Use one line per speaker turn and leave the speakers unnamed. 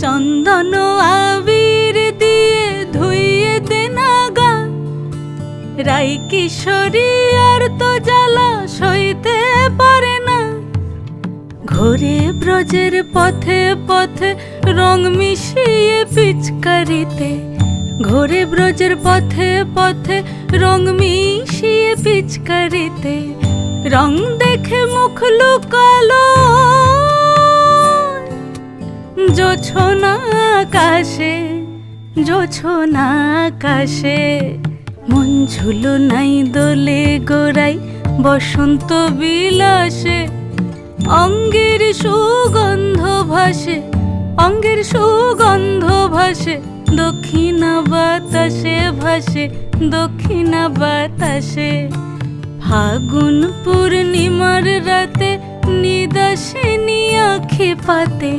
চন্দন আবির দিয়ে ধুইয়ে দে না গা, রাই কিশোরী আর তো জ্বালা সইতে পারে না। ঘোরে ব্রজের পথে পথে রং মিশিয়ে পিচকারিতে, ঘোরে ব্রজের পথে পথে রং মিশিয়ে পিচকারিতে, রং দেখে মুখ লুকালো জোছনা আকাশে, জোছনা আকাশে। মন ঝুলো নাই দোলে গোড়াই বসন্ত বিলাসে, অঙ্গের সুগন্ধ ভাসে, অঙ্গের সুগন্ধ ভাসে, দক্ষিণা বাতাসে ভাসে, দক্ষিণা বাতাসে। ফাগুন পূর্ণিমার রাতে নিদাসিনী আখি পাতে,